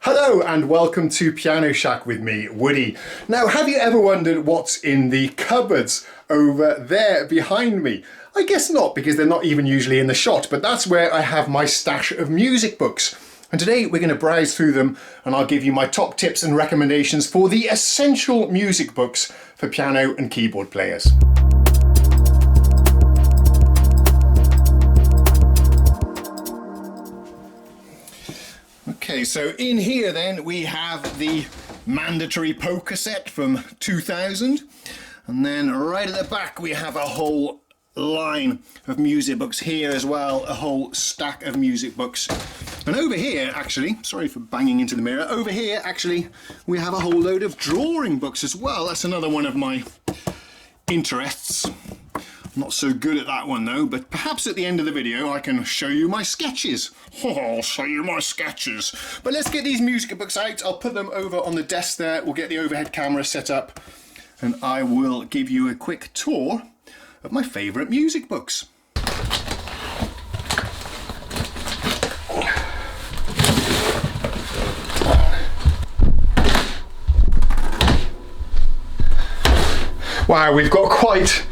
Hello and welcome to Piano Shack with me, Woody. Now, have you ever wondered what's in the cupboards over there behind me? I guess not, because they're not even usually in the shot, but that's where I have my stash of music books. And today we're going to browse through them and I'll give you my top tips and recommendations for the essential music books for piano and keyboard players. Okay, so in here then we have the mandatory poker set from 2000, and then right at the back we have a whole line of music books here as well, a whole stack of music books. And over here actually, sorry for banging into the mirror, over here actually we have a whole load of drawing books as well. That's another one of my interests. Not so good at that one though, but perhaps at the end of the video I can show you my sketches. Oh, I'll show you my sketches. But let's get these music books out. I'll put them over on the desk there. We'll get the overhead camera set up and I will give you a quick tour of my favourite music books. Wow, we've got quite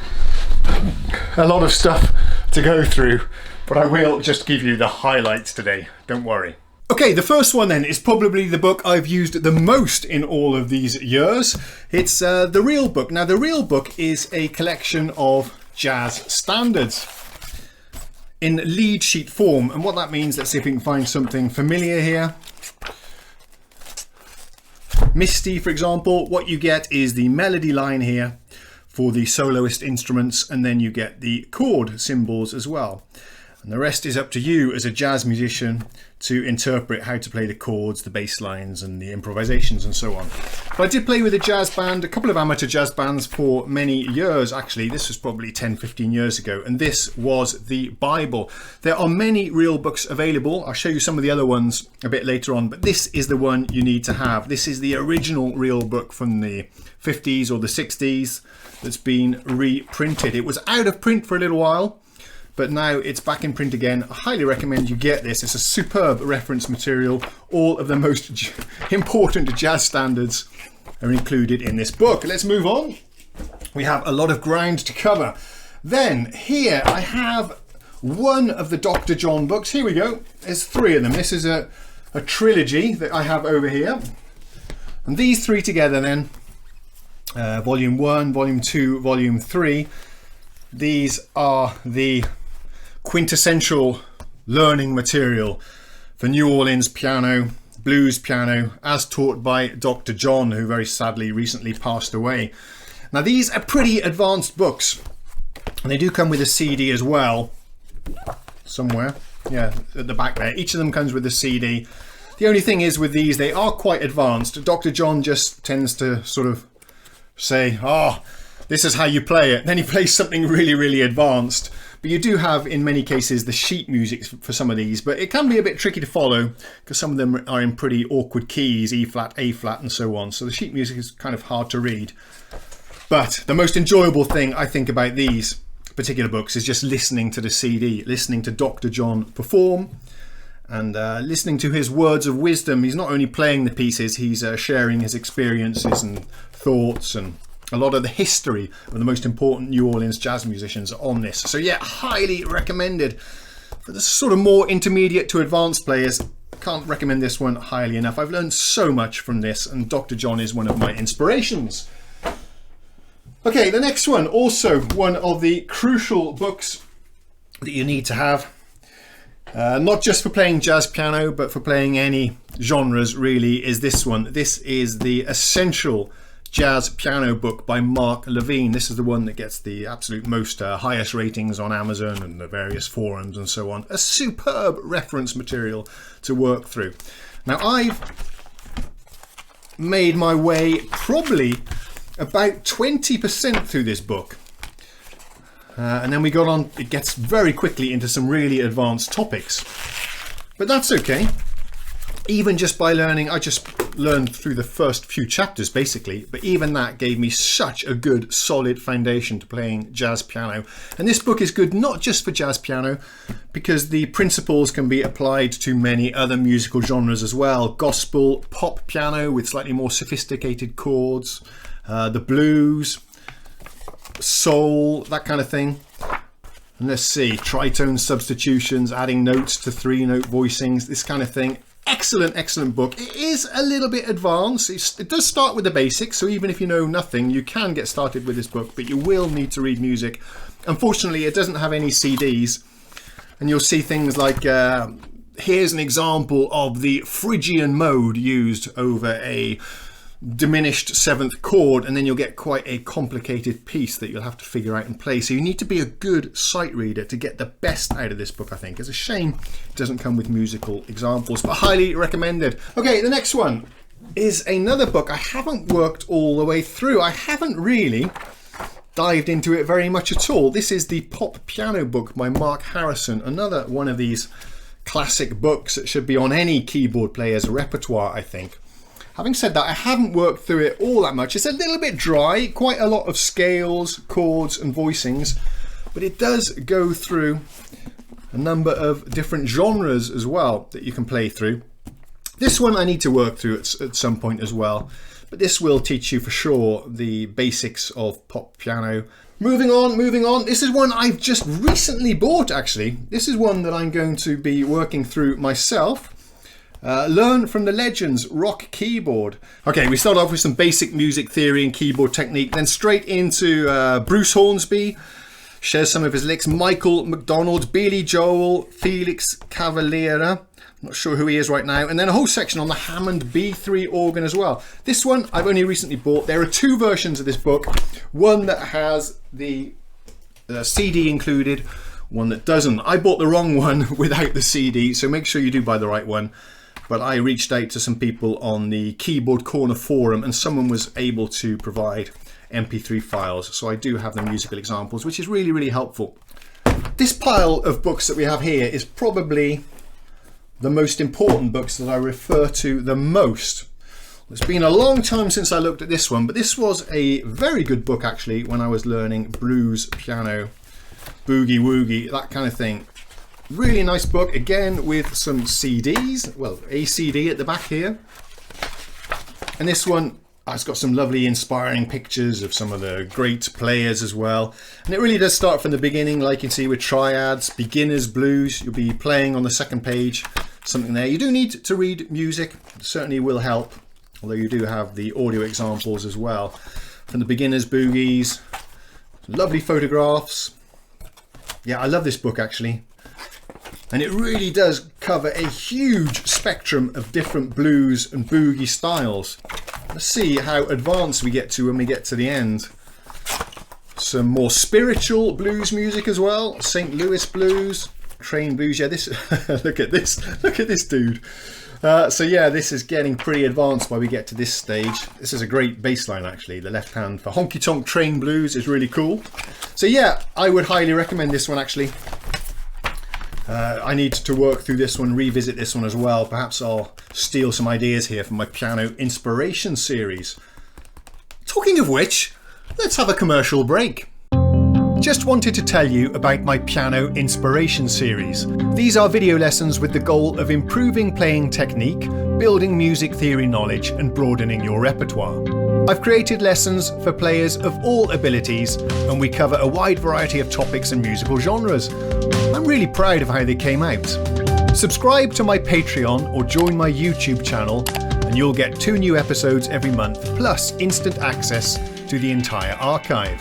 a lot of stuff to go through, but I will just give you the highlights today, don't worry. Okay, the first one then is probably the book I've used the most in all of these years. It's The Real Book. Now, The Real Book is a collection of jazz standards in lead sheet form, and what that means, let's see if we can find something familiar here. Misty, for example, what you get is the melody line here for the soloist instruments, and then you get the chord symbols as well. And the rest is up to you as a jazz musician to interpret how to play the chords, the bass lines and the improvisations and so on. But I did play with a jazz band, a couple of amateur jazz bands for many years actually. This was probably 10-15 years ago, and this was the Bible. There are many real books available. I'll show you some of the other ones a bit later on, but this is the one you need to have. This is the original real book from the 50s or the 60s that's been reprinted. It was out of print for a little while, but now it's back in print again. I highly recommend you get this. It's a superb reference material. All of the most important jazz standards are included in this book. Let's move on. We have a lot of ground to cover. Then here I have one of the Dr. John books. Here we go. There's three of them. This is a trilogy that I have over here. And these three together then, Volume 1, Volume 2, Volume 3. These are the quintessential learning material for New Orleans piano, blues piano, as taught by Dr. John, who very sadly recently passed away. Now these are pretty advanced books, and they do come with a CD as well, somewhere, yeah, at the back there. Each of them comes with a CD. The only thing is with these, they are quite advanced. Dr. John just tends to sort of say, oh, this is how you play it. Then he plays something really, really advanced. But you do have, in many cases, the sheet music for some of these, but it can be a bit tricky to follow because some of them are in pretty awkward keys, E flat, A flat, and so on. So the sheet music is kind of hard to read. But the most enjoyable thing I think about these particular books is just listening to the CD, listening to Dr. John perform, and listening to his words of wisdom. He's not only playing the pieces, he's sharing his experiences and thoughts, and a lot of the history of the most important New Orleans jazz musicians are on this. So yeah, highly recommended. For the sort of more intermediate to advanced players, can't recommend this one highly enough. I've learned so much from this, and Dr. John is one of my inspirations. Okay, the next one, also one of the crucial books that you need to have. Not just for playing jazz piano, but for playing any genres really, is this one. This is the Essential Jazz Piano book by Mark Levine. This is the one that gets the absolute most highest ratings on Amazon and the various forums and so on. A superb reference material to work through. Now I've made my way probably about 20% through this book. And then we got on, it gets very quickly into some really advanced topics. But that's okay. Even just by learning, I just learned through the first few chapters basically, but even that gave me such a good solid foundation to playing jazz piano. And this book is good not just for jazz piano, because the principles can be applied to many other musical genres as well. Gospel, pop piano with slightly more sophisticated chords, the blues, soul, that kind of thing. And let's see, tritone substitutions, adding notes to 3-note voicings, this kind of thing. Excellent, excellent book. It is a little bit advanced. It does start with the basics, so even if you know nothing, you can get started with this book, but you will need to read music. Unfortunately, it doesn't have any CDs, and you'll see things like, here's an example of the Phrygian mode used over a diminished 7th chord, and then you'll get quite a complicated piece that you'll have to figure out and play. So you need to be a good sight reader to get the best out of this book, I think. It's a shame it doesn't come with musical examples, but highly recommended. Okay, the next one is another book I haven't worked all the way through. I haven't really dived into it very much at all. This is the Pop Piano book by Mark Harrison, another one of these classic books that should be on any keyboard player's repertoire, I think. Having said that, I haven't worked through it all that much. It's a little bit dry, quite a lot of scales, chords and voicings, but it does go through a number of different genres as well that you can play through. This one I need to work through at some point as well, but this will teach you for sure the basics of pop piano. Moving on. This is one I've just recently bought, actually. This is one that I'm going to be working through myself. Learn from the Legends Rock Keyboard. Okay, we start off with some basic music theory and keyboard technique, then straight into Bruce Hornsby, shares some of his licks, Michael McDonald, Billy Joel, Felix Cavaliera, not sure who he is right now, and then a whole section on the Hammond B3 organ as well. This one I've only recently bought. There are two versions of this book, one that has the CD included, one that doesn't. I bought the wrong one without the CD, so make sure you do buy the right one. But I reached out to some people on the Keyboard Corner forum, and someone was able to provide MP3 files. So I do have the musical examples, which is really, really helpful. This pile of books that we have here is probably the most important books that I refer to the most. It's been a long time since I looked at this one, but this was a very good book actually when I was learning blues, piano, boogie woogie, that kind of thing. Really nice book, again with some CDs, well, a CD at the back here. And this one has got some lovely inspiring pictures of some of the great players as well. And it really does start from the beginning, like you can see with triads, beginner's blues. You'll be playing on the second page, something there. You do need to read music, it certainly will help, although you do have the audio examples as well. From the beginner's boogies, lovely photographs. Yeah, I love this book actually. And it really does cover a huge spectrum of different blues and boogie styles. Let's see how advanced we get to when we get to the end. Some more spiritual blues music as well. St. Louis blues, train blues. Yeah, this look at this dude. So yeah, this is getting pretty advanced when we get to this stage. This is a great bass line actually. The left hand for honky tonk train blues is really cool. So yeah, I would highly recommend this one actually. I need to work through this one, revisit this one as well. Perhaps I'll steal some ideas here from my piano inspiration series. Talking of which, let's have a commercial break. Just wanted to tell you about my piano inspiration series. These are video lessons with the goal of improving playing technique, building music theory knowledge, and broadening your repertoire. I've created lessons for players of all abilities, and we cover a wide variety of topics and musical genres. I'm really proud of how they came out. Subscribe to my Patreon or join my YouTube channel and you'll get 2 new episodes every month, plus instant access to the entire archive.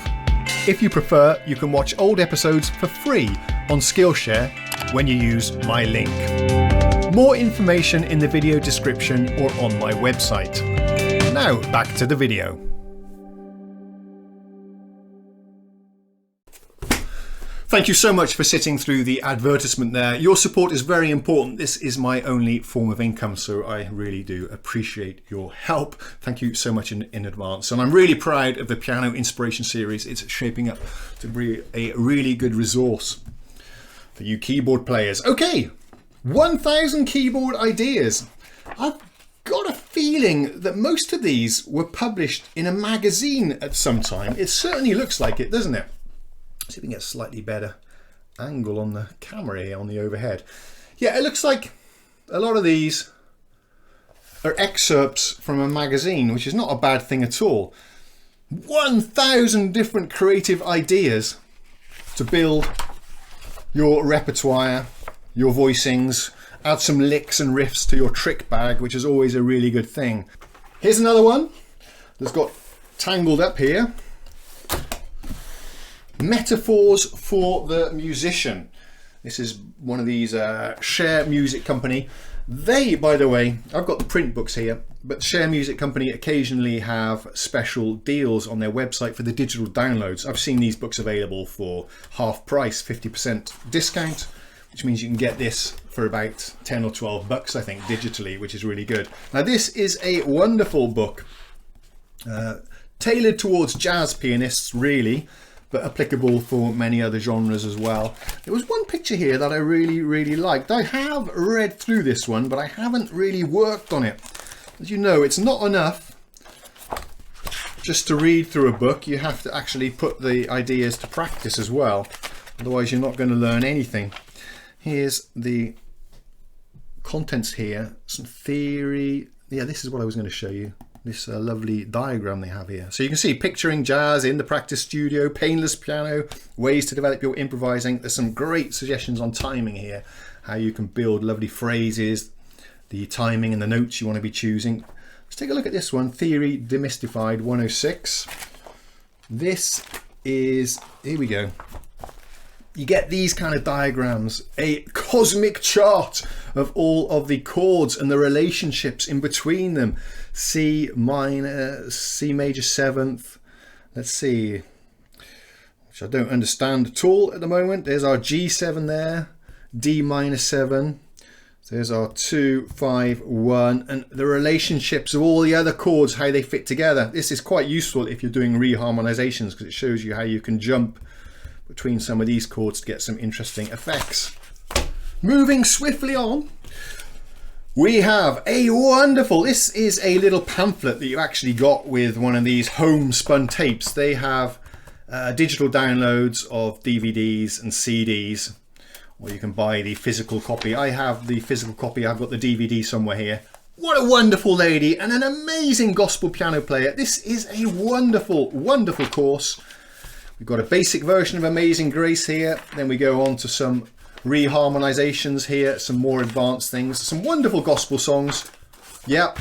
If you prefer, you can watch old episodes for free on Skillshare when you use my link. More information in the video description or on my website. Now back to the video. Thank you so much for sitting through the advertisement there. Your support is very important. This is my only form of income, so I really do appreciate your help. Thank you so much in advance. And I'm really proud of the Piano Inspiration Series. It's shaping up to be a really good resource for you keyboard players. Okay, 1,000 keyboard ideas. I've got a feeling feeling that most of these were published in a magazine at some time. It certainly looks like it, doesn't it? Let's see if we can get a slightly better angle on the camera here on the overhead. Yeah, it looks like a lot of these are excerpts from a magazine, which is not a bad thing at all. 1,000 different creative ideas to build your repertoire, your voicings, add some licks and riffs to your trick bag, which is always a really good thing. Here's another one that's got tangled up here. Metaphors for the musician. This is one of these Share Music Company. They, by the way, I've got the print books here, but Share Music Company occasionally have special deals on their website for the digital downloads. I've seen these books available for half price, 50% discount, which means you can get this for about 10 or 12 bucks, I think, digitally, which is really good. Now, this is a wonderful book, tailored towards jazz pianists, really, but applicable for many other genres as well. There was one picture here that I really liked. I have read through this one, but I haven't really worked on it. As you know, it's not enough just to read through a book. You have to actually put the ideas to practice as well. Otherwise, you're not going to learn anything. Here's the contents here, some theory. Yeah, this is what I was going to show you. This lovely diagram they have here. So you can see picturing jazz in the practice studio, painless piano, ways to develop your improvising. There's some great suggestions on timing here, how you can build lovely phrases, the timing and the notes you want to be choosing. Let's take a look at this one, Theory Demystified 106. This is, here we go. You get these kind of diagrams, a cosmic chart of all of the chords and the relationships in between them. C minor, C major 7th, let's see, which I don't understand at all at the moment. There's our G7 there, D minor 7, there's our 2, 5, 1, and the relationships of all the other chords, how they fit together. This is quite useful if you're doing reharmonizations, because it shows you how you can jump between some of these chords to get some interesting effects. Moving swiftly on, we have a wonderful, this is a little pamphlet that you actually got with one of these homespun tapes. They have digital downloads of DVDs and CDs, or you can buy the physical copy. I have the physical copy, I've got the DVD somewhere here. What a wonderful lady and an amazing gospel piano player. This is a wonderful, wonderful course. We've got a basic version of Amazing Grace here. Then we go on to some reharmonizations here, some more advanced things, some wonderful gospel songs. Yep,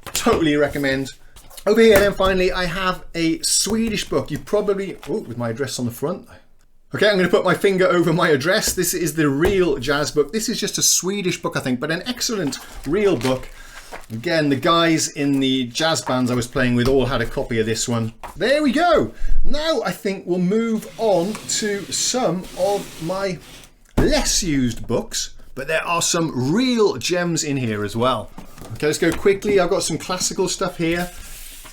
totally recommend. Over here then finally, I have a Swedish book. You probably, oh, with my address on the front. Okay, I'm going to put my finger over my address. This is the Real Jazz book. This is just a Swedish book, I think, but an excellent real book. Again, the guys in the jazz bands I was playing with all had a copy of this one. There we go. Now I think we'll move on to some of my less used books, but there are some real gems in here as well. Okay, let's go quickly. I've got some classical stuff here.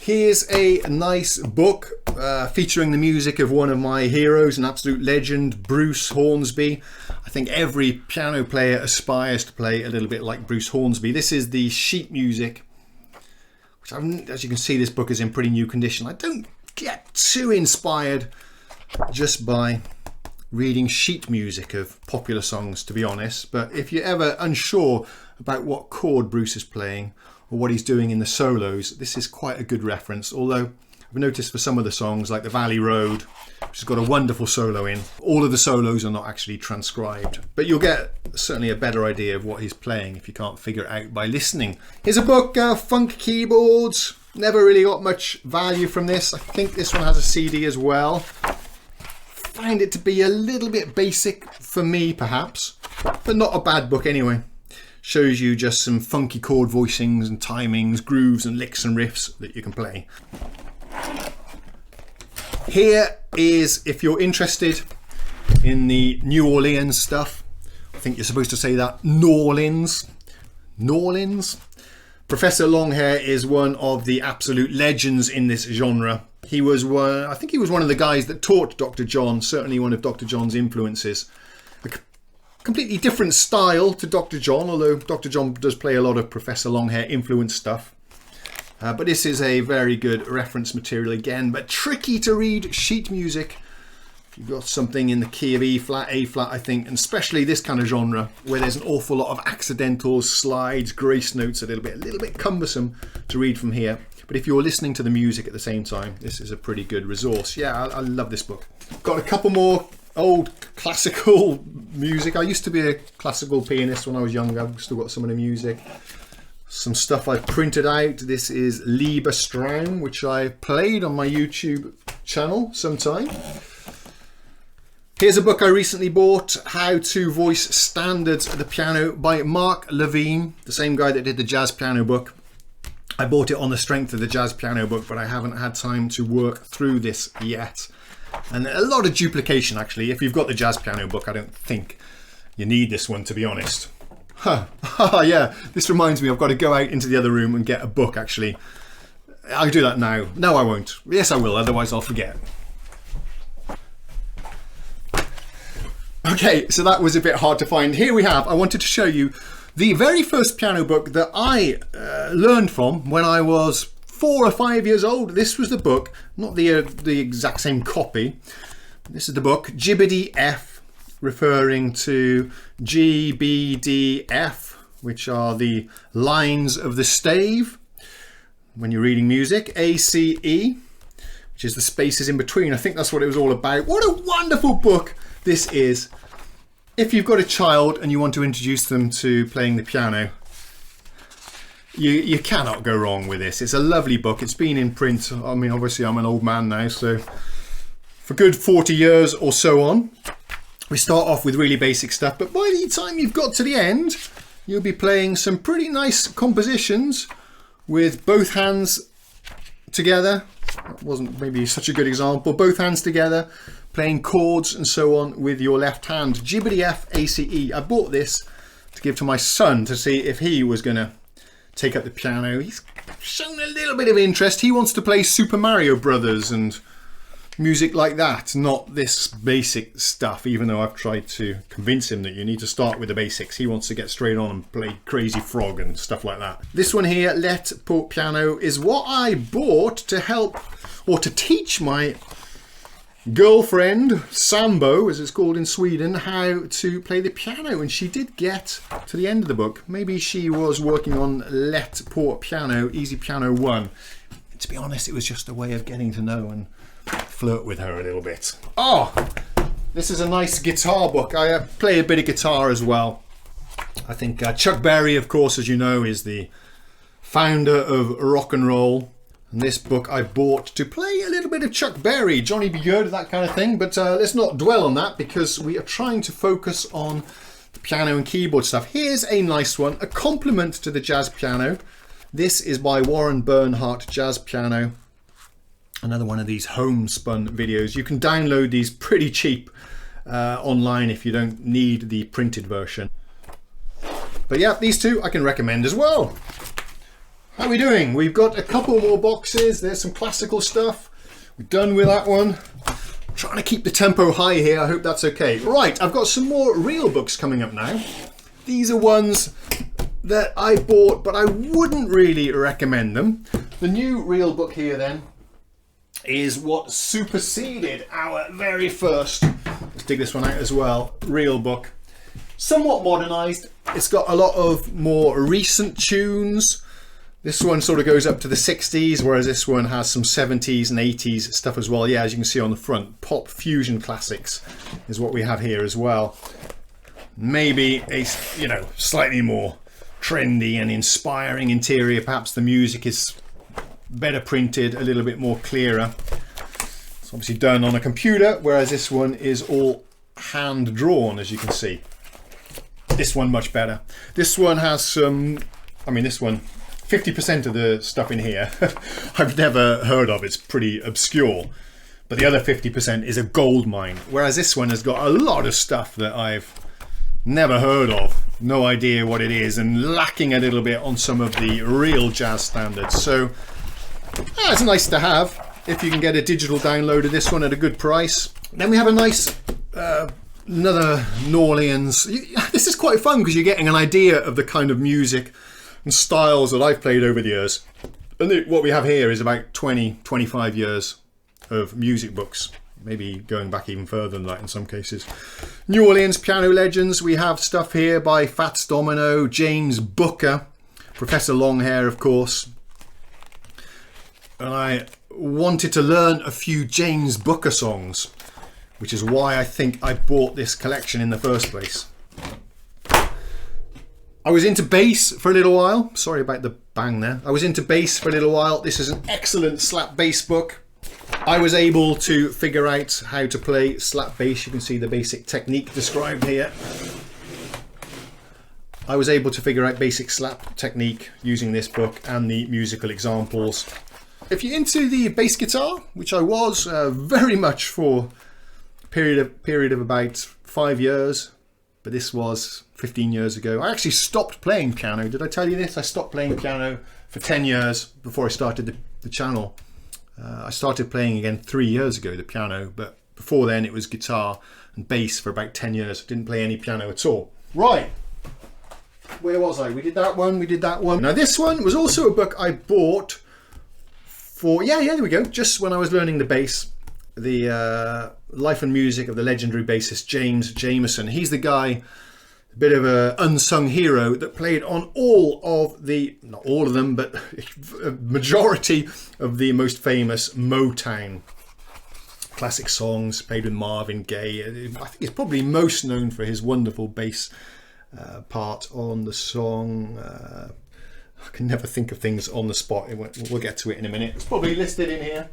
Here's a nice book featuring the music of one of my heroes, an absolute legend, Bruce Hornsby. I think every piano player aspires to play a little bit like Bruce Hornsby. This is the sheet music, which as you can see, this book is in pretty new condition. I don't get too inspired just by reading sheet music of popular songs, to be honest. But if you're ever unsure about what chord Bruce is playing or what he's doing in the solos, this is quite a good reference. Although I've noticed for some of the songs, like the Valley Road, which has got a wonderful solo in, all of the solos are not actually transcribed, but you'll get certainly a better idea of what he's playing if you can't figure it out by listening. Here's a book, Funk Keyboards. Never really got much value from this. I think this one has a CD as well. Find it to be a little bit basic for me, perhaps, but not a bad book anyway. Shows you just some funky chord voicings and timings, grooves and licks and riffs that you can play. Here is, if you're interested in the New Orleans stuff, I think you're supposed to say that, Norlins. Professor Longhair is one of the absolute legends in this genre. He was one, I think he was one of the guys that taught Dr. John, certainly one of Dr. John's influences. A completely different style to Dr. John, although Dr. John does play a lot of Professor Longhair influenced stuff. But this is a very good reference material again, but tricky to read sheet music. If you've got something in the key of E flat, A flat, I think, and especially this kind of genre where there's an awful lot of accidentals, slides, grace notes, a little bit cumbersome to read from here. But if you're listening to the music at the same time, this is a pretty good resource. Yeah, I love this book. Got a couple more old classical music. I used to be a classical pianist when I was younger. I've still got some of the music. Some stuff I've printed out. This is Liebestraum, which I played on my YouTube channel sometime. Here's a book I recently bought, How to Voice Standards at the Piano by Mark Levine, the same guy that did the jazz piano book. I bought it on the strength of the jazz piano book, but I haven't had time to work through this yet. And a lot of duplication, actually. If you've got the jazz piano book, I don't think you need this one, to be honest. Yeah, this reminds me, I've got to go out into the other room and get a book, actually. I'll do that now. No, I won't. Yes, I will, otherwise I'll forget. Okay, so that was a bit hard to find. Here we have, I wanted to show you the very first piano book that I learned from when I was 4 or 5 years old. This was the book, not the exact same copy. This is the book, Jibbity F, referring to G, B, D, F, which are the lines of the stave when you're reading music. A, C, E, which is the spaces in between. I think that's what it was all about. What a wonderful book this is. If you've got a child and you want to introduce them to playing the piano, you cannot go wrong with this. It's a lovely book. It's been in print. I mean, obviously I'm an old man now, so for good 40 years or so on. We start off with really basic stuff, but by the time you've got to the end, you'll be playing some pretty nice compositions with both hands together. That wasn't maybe such a good example. Both hands together, playing chords and so on with your left hand. Jibbity F, A, C, E. I bought this to give to my son to see if he was going to take up the piano. He's shown a little bit of interest. He wants to play Super Mario Brothers and music like that, not this basic stuff, even though I've tried to convince him that you need to start with the basics. He wants to get straight on and play Crazy Frog and stuff like that. This one here, Let Port Piano, is what I bought to help or to teach my girlfriend, Sambo as it's called in Sweden, how to play the piano, and she did get to the end of the book. Maybe she was working on Let Port Piano, Easy Piano 1. To be honest, it was just a way of getting to know and flirt with her a little bit. Oh, this is a nice guitar book. I play a bit of guitar as well. I think Chuck Berry, of course, as you know, is the founder of rock and roll. And this book I bought to play a little bit of Chuck Berry, Johnny B. Good, that kind of thing. But let's not dwell on that because we are trying to focus on the piano and keyboard stuff. Here's a nice one, a compliment to the jazz piano. This is by Warren Bernhardt Jazz Piano. Another one of these homespun videos. You can download these pretty cheap online if you don't need the printed version. But yeah, these two I can recommend as well. How are we doing? We've got a couple more boxes. There's some classical stuff. We're done with that one. I'm trying to keep the tempo high here. I hope that's okay. Right, I've got some more real books coming up now. These are ones that I bought, but I wouldn't really recommend them. The new real book here then is what superseded our very first, let's dig this one out as well, real book. Somewhat modernized. It's got a lot of more recent tunes. This one sort of goes up to the 60s, whereas this one has some 70s and 80s stuff as well. Yeah, as you can see on the front, pop fusion classics is what we have here as well. Maybe a, slightly more trendy and inspiring interior. Perhaps the music is better printed, a little bit more clearer. It's obviously done on a computer, whereas this one is all hand drawn, as you can see. This one much better. This one has some, this one, 50% of the stuff in here I've never heard of. It's pretty obscure. But the other 50% is a gold mine. Whereas this one has got a lot of stuff that I've never heard of. No idea what it is, and lacking a little bit on some of the real jazz standards. So it's nice to have if you can get a digital download of this one at a good price. Then we have a nice another New Orleans. This is quite fun because you're getting an idea of the kind of music and styles that I've played over the years. And what we have here is about 20, 25 years of music books, maybe going back even further than that in some cases. New Orleans piano legends. We have stuff here by Fats Domino, James Booker, Professor Longhair, of course. And I wanted to learn a few James Booker songs, which is why I think I bought this collection in the first place. I was into bass for a little while. Sorry about the bang there. I was into bass for a little while. This is an excellent slap bass book. I was able to figure out how to play slap bass. You can see the basic technique described here. I was able to figure out basic slap technique using this book and the musical examples. If you're into the bass guitar, which I was very much for a period of about 5 years, but this was 15 years ago. I actually stopped playing piano. Did I tell you this? I stopped playing piano for 10 years before I started the channel. I started playing again 3 years ago, the piano, but before then it was guitar and bass for about 10 years. I didn't play any piano at all. Right, where was I? We did that one, we did that one. Now this one was also a book I bought for, yeah, there we go, just when I was learning the bass. The life and music of the legendary bassist James Jamerson. He's the guy, a bit of an unsung hero that played on all of the, not all of them, but a majority of the most famous Motown classic songs, played with Marvin Gaye. I think he's probably most known for his wonderful bass part on the song. I can never think of things on the spot. We'll get to it in a minute. It's probably listed in here.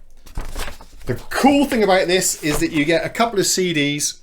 The cool thing about this is that you get a couple of CDs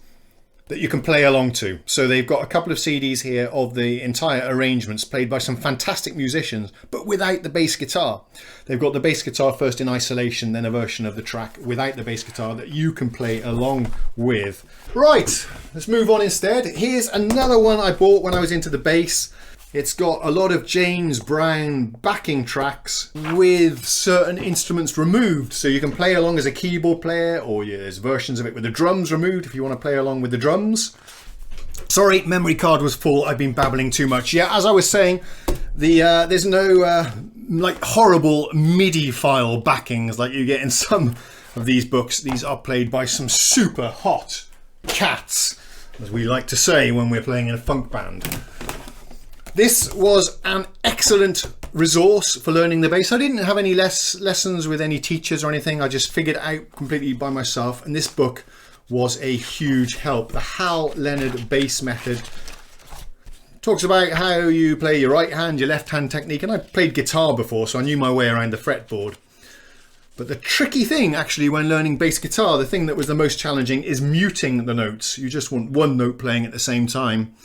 that you can play along to. So they've got a couple of CDs here of the entire arrangements played by some fantastic musicians, but without the bass guitar. They've got the bass guitar first in isolation, then a version of the track without the bass guitar that you can play along with. Right, let's move on instead. Here's another one I bought when I was into the bass. It's got a lot of James Brown backing tracks with certain instruments removed. So you can play along as a keyboard player, or there's versions of it with the drums removed if you want to play along with the drums. Sorry, memory card was full. I've been babbling too much. Yeah, as I was saying, there's no like horrible MIDI file backings like you get in some of these books. These are played by some super hot cats, as we like to say when we're playing in a funk band. This was an excellent resource for learning the bass. I didn't have any lessons with any teachers or anything. I just figured it out completely by myself. And this book was a huge help. The Hal Leonard Bass Method talks about how you play your right hand, your left hand technique. And I played guitar before, so I knew my way around the fretboard. But the tricky thing actually when learning bass guitar, the thing that was the most challenging is muting the notes. You just want one note playing at the same time.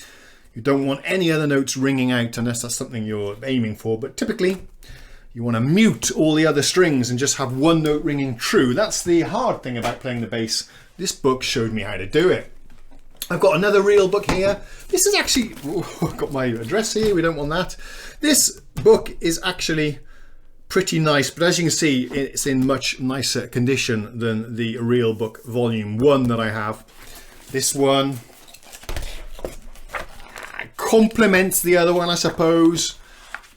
You don't want any other notes ringing out unless that's something you're aiming for. But typically, you want to mute all the other strings and just have one note ringing true. That's the hard thing about playing the bass. This book showed me how to do it. I've got another real book here. This is actually, I've got my address here. We don't want that. This book is actually pretty nice, but as you can see, it's in much nicer condition than the real book volume 1 that I have. This one complements the other one, I suppose.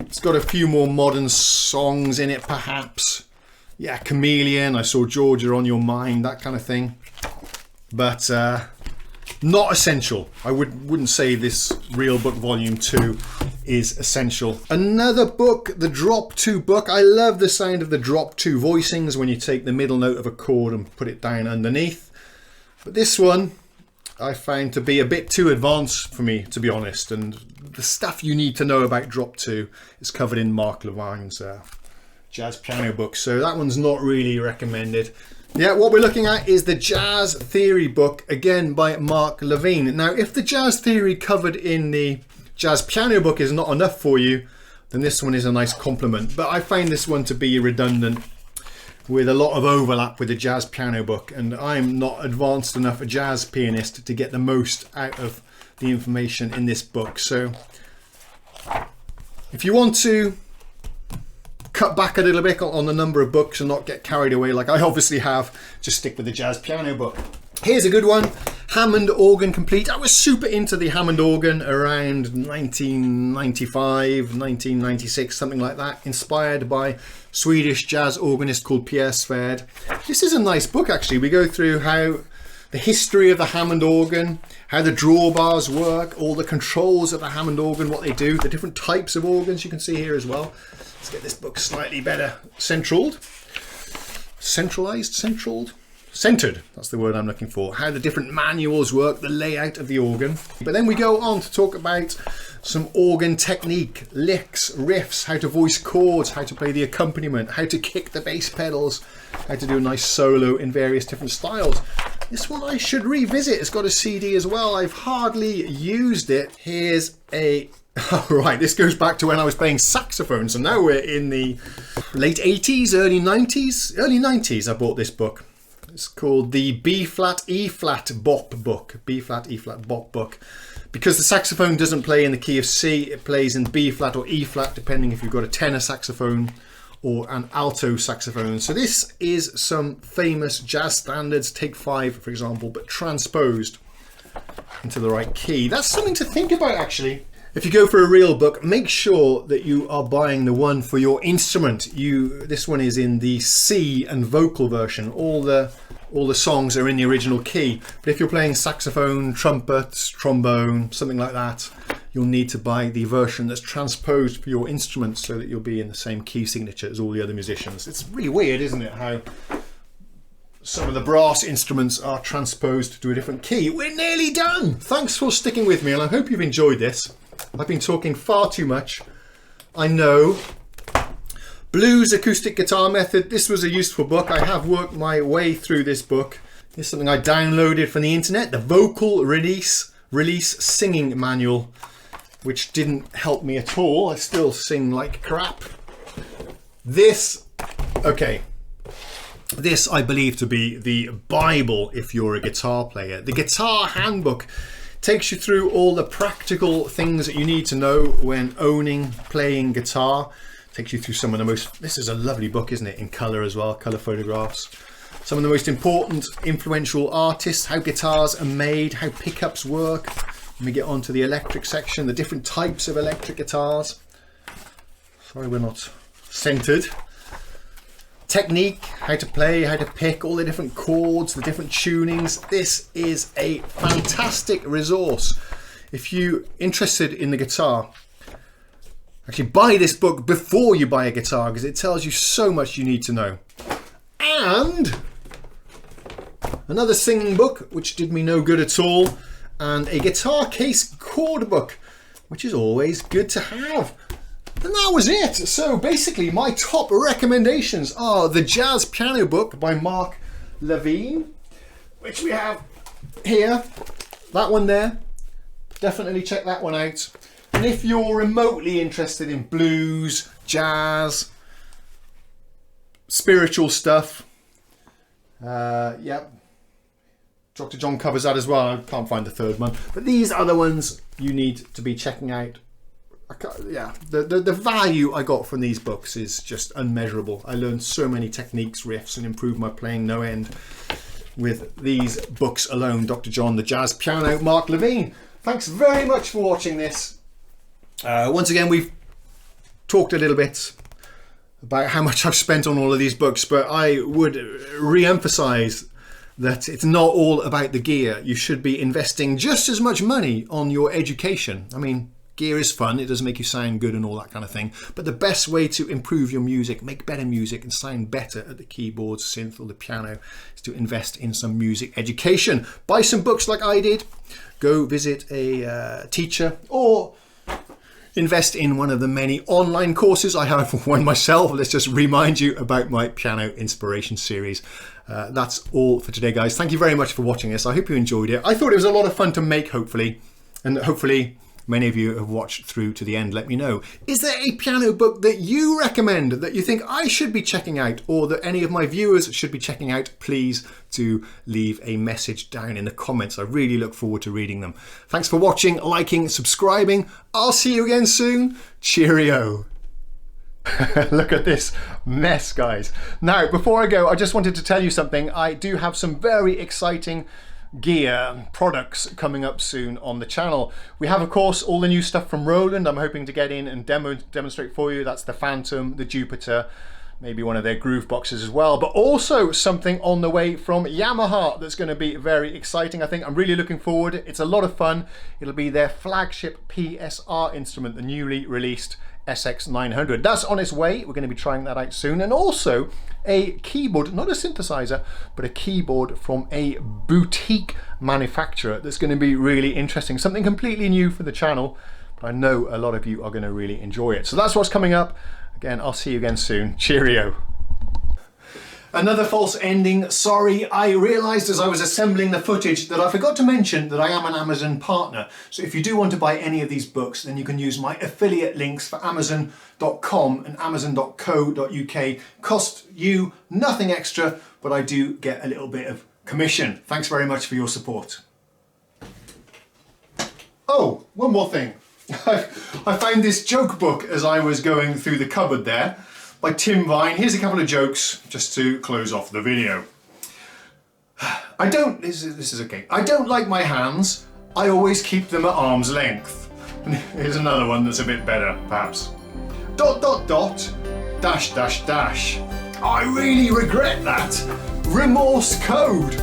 It's got a few more modern songs in it, perhaps. Yeah, Chameleon, I Saw Georgia on Your Mind, that kind of thing. But not essential. I wouldn't say this real book volume 2 is essential. Another book, the Drop 2 book. I love the sound of the Drop 2 voicings when you take the middle note of a chord and put it down underneath. But this one I found to be a bit too advanced for me, to be honest, and the stuff you need to know about Drop 2 is covered in Mark Levine's jazz piano book, so that one's not really recommended. Yeah, what we're looking at is the Jazz Theory book, again by Mark Levine. Now, if the jazz theory covered in the jazz piano book is not enough for you, then this one is a nice complement, but I find this one to be redundant, with a lot of overlap with the jazz piano book, and I'm not advanced enough a jazz pianist to get the most out of the information in this book. So if you want to cut back a little bit on the number of books and not get carried away like I obviously have, just stick with the jazz piano book. Here's a good one, Hammond organ complete. I was super into the Hammond organ around 1995, 1996, something like that, inspired by Swedish jazz organist called Pierre Svärd. This is a nice book actually. We go through how the history of the Hammond organ, how the drawbars work, all the controls of the Hammond organ, what they do, the different types of organs you can see here as well. Let's get this book slightly better centered, that's the word I'm looking for. How the different manuals work, the layout of the organ. But then we go on to talk about some organ technique, licks, riffs, how to voice chords, how to play the accompaniment, how to kick the bass pedals, how to do a nice solo in various different styles. This one I should revisit. It's got a CD as well. I've hardly used it. Here's a... Oh, right, this goes back to when I was playing saxophone. So now we're in the late 80s, early 90s. Early 90s I bought this book. It's called the B-flat, E-flat bop book. B-flat, E-flat bop book. Because the saxophone doesn't play in the key of C, it plays in B-flat or E-flat, depending if you've got a tenor saxophone or an alto saxophone. So this is some famous jazz standards, Take 5 for example, but transposed into the right key. That's something to think about actually. If you go for a real book, make sure that you are buying the one for your instrument. This one is in the C and vocal version. All the songs are in the original key. But if you're playing saxophone, trumpet, trombone, something like that, you'll need to buy the version that's transposed for your instrument so that you'll be in the same key signature as all the other musicians. It's really weird, isn't it, how some of the brass instruments are transposed to a different key. We're nearly done. Thanks for sticking with me, and I hope you've enjoyed this. I've been talking far too much, I know. Blues Acoustic Guitar Method. This was a useful book. I have worked my way through this book. This is something I downloaded from the internet. The Vocal Release Singing Manual, which didn't help me at all. I still sing like crap. This I believe to be the Bible if you're a guitar player. The Guitar Handbook takes you through all the practical things that you need to know when playing guitar. Takes you through some of the most, this is a lovely book, isn't it, in colour as well, colour photographs. Some of the most important influential artists, how guitars are made, how pickups work. When we get on to the electric section, the different types of electric guitars. Sorry we're not centered. Technique, how to play, how to pick, all the different chords, the different tunings. This is a fantastic resource. If you're interested in the guitar, actually buy this book before you buy a guitar because it tells you so much you need to know. And another singing book, which did me no good at all, and a guitar case chord book, which is always good to have. And that was it. So basically my top recommendations are the Jazz Piano Book by Mark Levine, which we have here, that one there. Definitely check that one out. And if you're remotely interested in blues, jazz, spiritual stuff, yeah, Dr. John covers that as well. I can't find the third one, but these are the ones you need to be checking out. Yeah, the value I got from these books is just unmeasurable. I learned so many techniques, riffs, and improved my playing no end with these books alone. Dr. John, the Jazz Piano, Mark Levine. Thanks very much for watching this. Once again, we've talked a little bit about how much I've spent on all of these books, but I would re-emphasize that it's not all about the gear. You should be investing just as much money on your education. I mean, gear is fun, it does make you sound good and all that kind of thing, but the best way to improve your music, make better music and sound better at the keyboards, synth or the piano is to invest in some music education. Buy some books like I did, go visit a teacher, or invest in one of the many online courses. I have one myself. Let's just remind you about my piano inspiration series. That's all for today, guys. Thank you very much for watching this. I hope you enjoyed it. I thought it was a lot of fun to make, hopefully, and hopefully many of you have watched through to the end. Let me know. Is there a piano book that you recommend that you think I should be checking out, or that any of my viewers should be checking out? Please do leave a message down in the comments. I really look forward to reading them. Thanks for watching, liking, subscribing. I'll see you again soon. Cheerio. Look at this mess, guys. Now, before I go, I just wanted to tell you something. I do have some very exciting gear products coming up soon on the channel. We have, of course, all the new stuff from Roland. I'm hoping to get in and demonstrate for you. That's the Phantom, the Jupiter, maybe one of their groove boxes as well, but also something on the way from Yamaha that's going to be very exciting. I think I'm really looking forward. It's a lot of fun. It'll be their flagship PSR instrument, the newly released SX900. That's on its way. We're going to be trying that out soon. And also a keyboard, not a synthesizer, but a keyboard from a boutique manufacturer that's going to be really interesting. Something completely new for the channel, but I know a lot of you are going to really enjoy it. So that's what's coming up. Again, I'll see you again soon. Cheerio. Another false ending, sorry. I realized as I was assembling the footage that I forgot to mention that I am an Amazon partner. So if you do want to buy any of these books, then you can use my affiliate links for Amazon.com and Amazon.co.uk. Cost you nothing extra, but I do get a little bit of commission. Thanks very much for your support. Oh, one more thing. I found this joke book as I was going through the cupboard there by Tim Vine. Here's a couple of jokes just to close off the video. This is okay. I don't like my hands. I always keep them at arm's length. And here's another one that's a bit better, perhaps. ... dash dash dash. I really regret that. Remorse code.